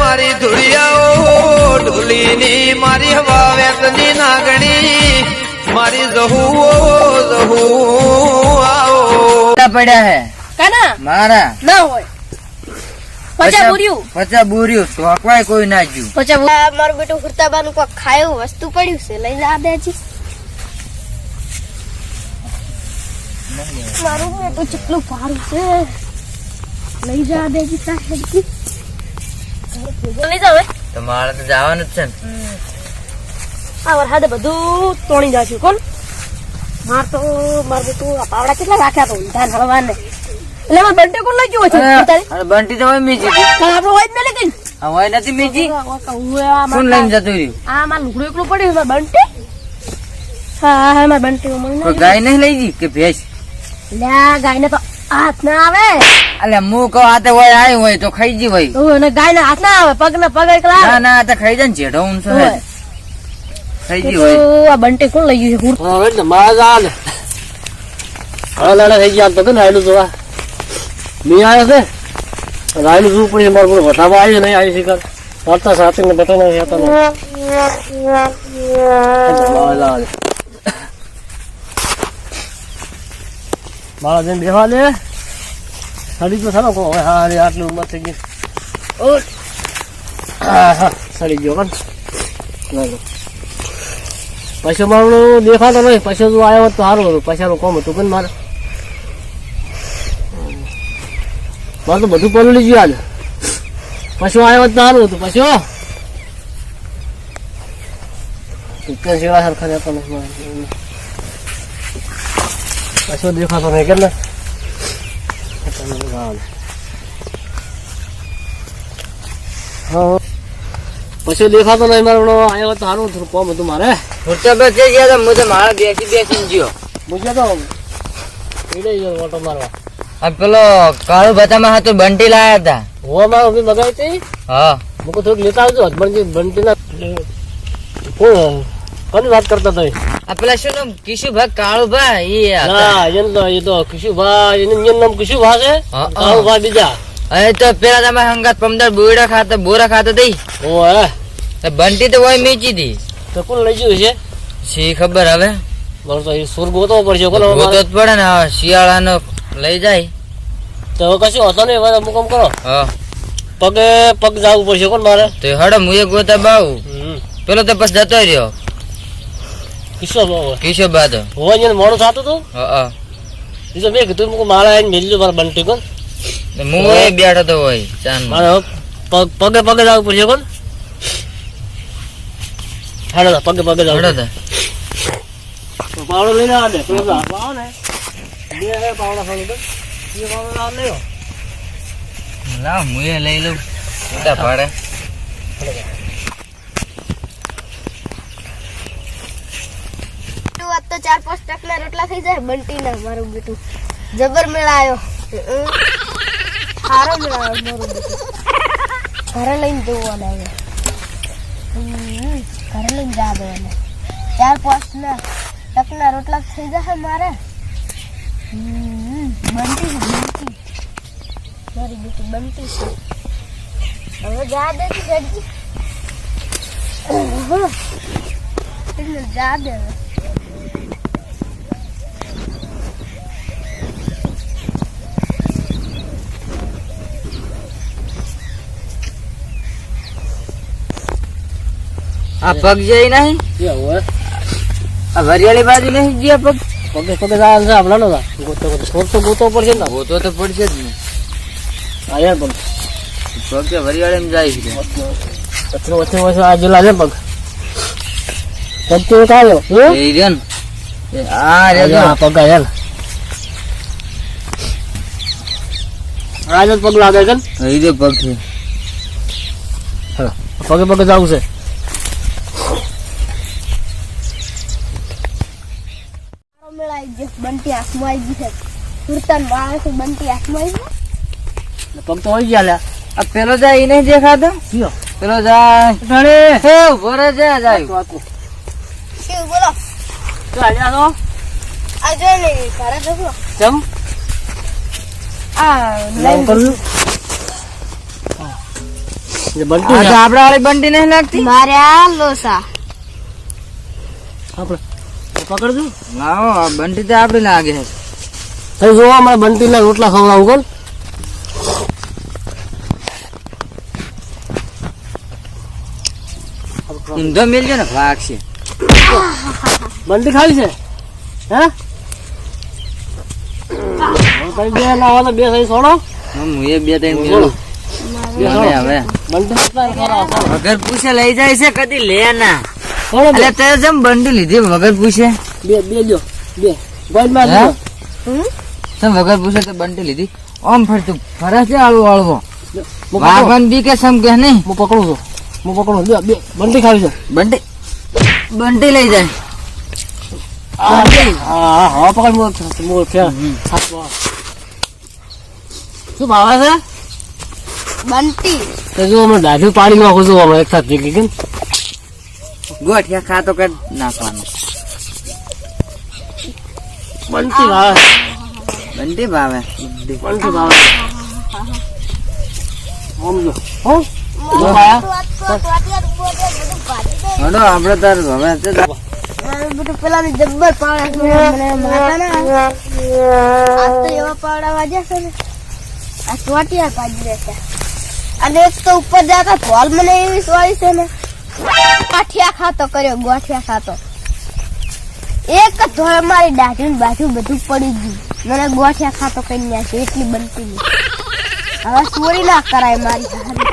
મારી ધુળિયાઓ ઢોલીની મારી હવા વેતની નાગણી મારી જહુ આવો પડ્યા હે કાના મારા ના હોય પચા બોર્યું ટોકવાય કોઈ ના જ્યું પછી મારું બેટું કુર્તાબાનું કોઈ ખાયું વસ્તુ પડ્યું છે લઈ જા દેજી મારું બેટું કેટલું ભારું છે લઈ જા દેજી સાહેબજી લઈ જાવ તમારે તો જવાનું જ છે ને આ વરસાદે બધું તોડી જાશું કોણ મારું બેટું આ પાવડા કેટલા રાખ્યા તો ધાન હળવાને એટલે મારે બંટી કોણ લઈ ગયો છે અરે બંટી તો હોય મીજી આપણો હોય જ મેલે કઈ આ હોય નથી મીજી કોણ લઈને જતું રહ્યું આ મારું લુગડું એકલું પડ્યું મારે બંટી હા હા મારે બંટી કોઈ ગાય નહીં લઈ ગઈ કે ભેંસ લ્યા ગાય ને તો હાથ ના આવે અલ્યા હું કહું આ તો હોય આવ્યું હોય તો ખાઈ જી હોય અને ગાય ને હાથ ના આવે પગ ને પગ એકલા ના ના આ તો ખાઈ જાય ને જેઠો ઊંચો હે ખાઈ જી હોય આ બંટી કોણ લઈ ગયું છે હવે ને મારા હાલ લાડા થઈ ગયા તો ને આયલું જોવા મી આવ્યો છે રાયલું જોવું પડે મારે બોલો વટાવા આવી નહીં આવી શીખર વાર્તા સાથે ને બટાના હતા મારા જેમ બેહવા લે સડી ગયો સારો કહો હવે હા રે આટલી ઉંમર થઈ ગઈ હા સડી ગયો પણ પૈસા મારું દેખાતો નહીં પૈસા જો આવ્યો તો સારું હતું પૈસાનું કોમ હતું પણ મારે તો બધું પલળી ગયું આજ પશુ આવ્યો તો સારું હતું પશુ સેવા સરખા જતો નથી પશુ દેખાતો નહીં કે ને પશુ દેખાતો નહીં મારે આવ્યો તો સારું હતું કોમ હતું મારે બચી ગયા હતા હું તો મારા બેસી ગયો મુજે તો એડે ગયો ઓટો મારવા આ પેલો કાળુ ભતામાં હતો બંટી લાયા હતા હો મારો બી બગાઈ હતી હા મુકો થોડુંક લેતા આવજો હસબન્ડ બંટી ના કોણ કોની વાત કરતા તમે આ પેલા શું નામ કિશુભાઈ કાળુભાઈ ના એ તો કિશુભાઈ એનું નામ કિશુભા છે કાળુભા બીજા અરે તો પેલા તમારે હંગાત પમદાર બોરા ખાતા દઈ ઓ બંટી તો હોય મીચી હતી તો કોણ લઈ ગયું છે શી ખબર હવે મારો તો સુર ગોતો પડશે કોણ ગોતો જ પડે ને શિયાળાનો લઈ જાય તો કશું હતો નહીં હવે મુકમ કરો હા પગે પગ જવું પડશે કોણ મારે તો હડો હું એ ગોતા બાવું પેલો તો પછી જતો રહ્યો કિશોભા તો હોય મોડું થતું હતું હા એ તો મેં કીધું મુકું મારા આવીને મેળ્યું મારા બંટી કોણ હું એ બેઠો તો હોય ચાંદ મારે પગે પગે જવું પડશે કોણ હેડો પગે પગે જવું હડો તો પાવડો લઈને આવે ને પાવ ને બે પાવડા ખાલી તો એ પાવડો લેવો ના હું એ લઈ લઉં મોટા ભાડે તો 4-5 ટકના રોટલા થઈ જાય બંટી ના મારું બેટું જબર મેળાયો સારો મેળાયો મારું બેટું ઘરે લઈને જોવાના હવે ઘરે લઈને જા દેવાના 4-5 ટકના રોટલા થઈ જશે મારે બંટી મારી બેટી બંટી છે હવે જા દે ગડજી એટલે જા દે આ પગ જઈ નહીં આ વરિયાળી બાજુ નહીં ગયા પગ પગે પગે જવાનું છે હમણાં ગોતો પડશે ને ગોતો તો પડશે જ ને હા યાર પગ પગ તો વરિયાળી જાય છે વચ્ચે આ જેલા છે પગ પગ તો આવ્યો એ રહ્યો ને આ રે પગ યાર આ પગ લાગે છે એ જો પગ છે પગે પગે જવું છે બંટી હાથમાં આવી ગઈ છે કુર્તા માણસ બંટી હાથમાં આવી ગઈ પગ તો હોય ગયા લ્યા આ પેલો જાય નહીં દેખાતો પેલો જાય ધણે હે ભરે જાય શિવ બોલો તો આજા તો આ જો ને ઘરે જજો જમ આ લઈને જે બંટી આ છે. તો આપડા વાળી બંટી નહીં લાગતી મારે આ લોસા આપણે પકડજો. લાવો આ બંટી તો આપડી લાગે છે થઈ જોવા મારે બંટીના રોટલા ખવડાવું કોણ. ઊંધો મેલજો ને વાઘ છે બંટી ખાવી છે હે તમે બે લાવો તો બે થઈ છોડો. હું એ બે ત્રણ બોલો. મેલું હવે હવે બંટી કેટલા ખરા હશે? વગર પૂછે લઈ જાય છે કદી લે ના છોડો બે. એટલે તે જેમ બંટી લીધી વગર પૂછે બે લ્યો બે ગોળ માં હે? લ્યો. તમે વગર પૂછે તો બંટી લીધી ઓમ ફરતું ફરે છે આળવો આળવો હું પકડું. વાઘન બી કે સમ કે નહીં હું પકડું છું. હું પકડું બે બે બંટી ખાવી છે. બંટી બંટી લઈ જાય હા હા પકડ મોર છે. શું ભાવે છે? બંટી તો જો અમે દાઢી પાડી નાખું છું અમે એક સાથે ભેગી કેમ ગોઠિયા ખાતો કર નાખવાનું બંટી ભાવે બંટી ભાવે બંટી ભાવે સમજો હો જો પાયા હડો આપડે તાર હવે તે બધું પેલા જબ્બર પાવડા મને માતા ના આ તો એવા પાવડા વાજ્યા છે ને આ ચોટિયા પાડી દેશે અને એક તો ઉપર જતા ધોલ મને એવી સોળી છે ને ગાંઠિયા ખાતો કર્યો ગોઠિયા ખાતો એક જ ધોળ મારી દાઢી ને બાજુ બધું પડી ગયું મને ગોઠિયા ખાતો કરી નાખ્યો એટલી બનતી નહીં હવે ચોરી ના કરાય મારી હારી